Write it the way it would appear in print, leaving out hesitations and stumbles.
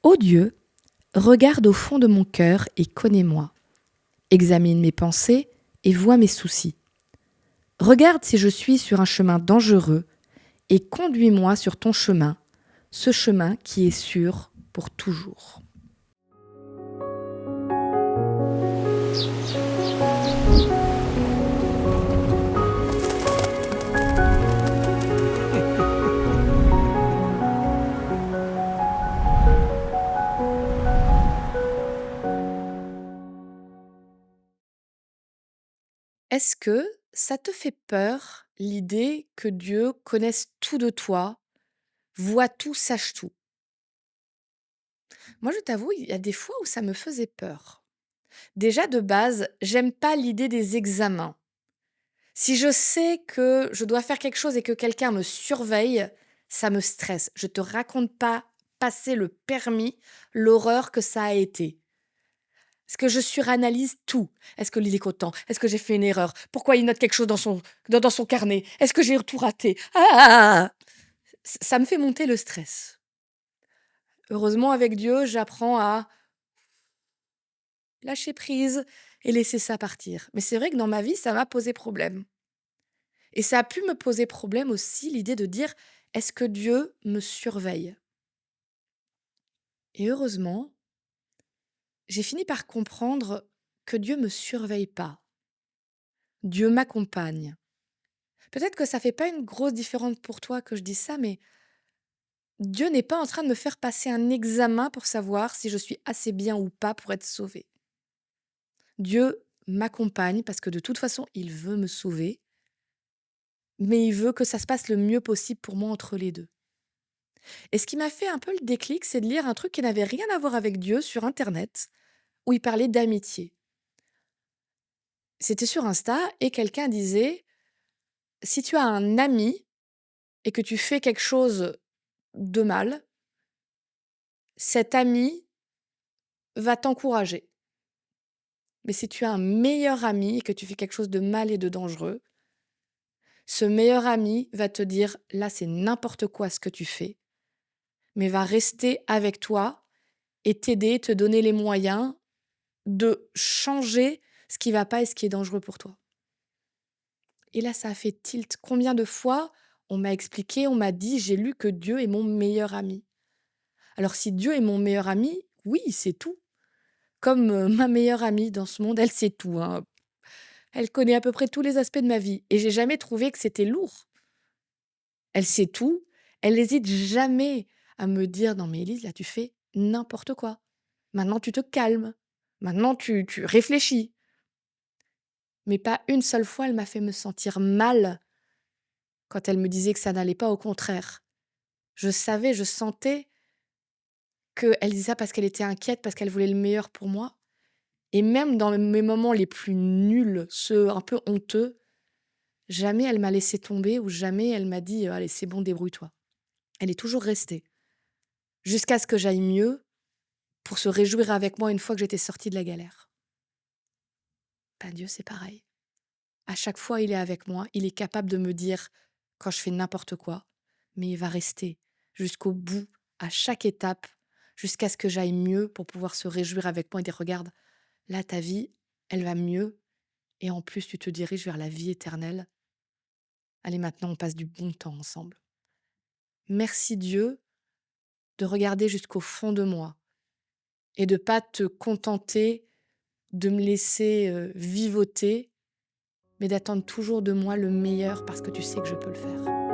Ô Dieu, regarde au fond de mon cœur et connais-moi. Examine mes pensées et vois mes soucis. Regarde si je suis sur un chemin dangereux et conduis-moi sur ton chemin, ce chemin qui est sûr pour toujours. Est-ce que ça te fait peur l'idée que Dieu connaisse tout de toi, voit tout, sache tout? Moi, je t'avoue, il y a des fois où ça me faisait peur. Déjà, de base, j'aime pas l'idée des examens. Si je sais que je dois faire quelque chose et que quelqu'un me surveille, ça me stresse. Je te raconte pas, passer le permis, l'horreur que ça a été. Parce que je suranalyse tout. Est-ce que l'île est content? Est-ce que j'ai fait une erreur? Pourquoi il note quelque chose dans son carnet? Est-ce que j'ai tout raté? Ah! Ça me fait monter le stress. Heureusement, avec Dieu, j'apprends à lâcher prise et laisser ça partir. Mais c'est vrai que dans ma vie, ça m'a posé problème. Et ça a pu me poser problème aussi l'idée de dire: «Est-ce que Dieu me surveille?» Et heureusement, j'ai fini par comprendre que Dieu me surveille pas. Dieu m'accompagne. Peut-être que ça fait pas une grosse différence pour toi que je dise ça, mais Dieu n'est pas en train de me faire passer un examen pour savoir si je suis assez bien ou pas pour être sauvée. Dieu m'accompagne parce que de toute façon, il veut me sauver, mais il veut que ça se passe le mieux possible pour moi entre les 2. Et ce qui m'a fait un peu le déclic, c'est de lire un truc qui n'avait rien à voir avec Dieu sur internet, où il parlait d'amitié. C'était sur Insta et quelqu'un disait: «Si tu as un ami et que tu fais quelque chose de mal, cet ami va t'encourager. Mais si tu as un meilleur ami et que tu fais quelque chose de mal et de dangereux, ce meilleur ami va te dire: "Là, c'est n'importe quoi ce que tu fais", mais va rester avec toi et t'aider, te donner les moyens de changer ce qui va pas et ce qui est dangereux pour toi." Et là, ça a fait tilt. Combien de fois on m'a expliqué, on m'a dit, j'ai lu que Dieu est mon meilleur ami. Alors si Dieu est mon meilleur ami, oui, c'est tout. Comme ma meilleure amie dans ce monde, elle sait tout, hein. Elle connaît à peu près tous les aspects de ma vie et j'ai jamais trouvé que c'était lourd. Elle sait tout, elle n'hésite jamais à me dire: «Non mais Élise, là, tu fais n'importe quoi. Maintenant tu te calmes. Maintenant tu réfléchis». Mais pas une seule fois elle m'a fait me sentir mal quand elle me disait que ça n'allait pas, au contraire. Je savais, je sentais qu'elle disait ça parce qu'elle était inquiète, parce qu'elle voulait le meilleur pour moi et même dans mes moments les plus nuls, ceux un peu honteux, jamais elle m'a laissé tomber ou jamais elle m'a dit: «Allez, c'est bon, débrouille-toi». Elle est toujours restée, jusqu'à ce que j'aille mieux pour se réjouir avec moi une fois que j'étais sortie de la galère. Ben, Dieu, c'est pareil. À chaque fois, il est avec moi, il est capable de me dire quand je fais n'importe quoi, mais il va rester jusqu'au bout, à chaque étape, jusqu'à ce que j'aille mieux pour pouvoir se réjouir avec moi et dire: «Regarde, là, ta vie, elle va mieux et en plus, tu te diriges vers la vie éternelle. Allez, maintenant, on passe du bon temps ensemble». Merci Dieu de regarder jusqu'au fond de moi et de pas te contenter de me laisser, vivoter, mais d'attendre toujours de moi le meilleur parce que tu sais que je peux le faire.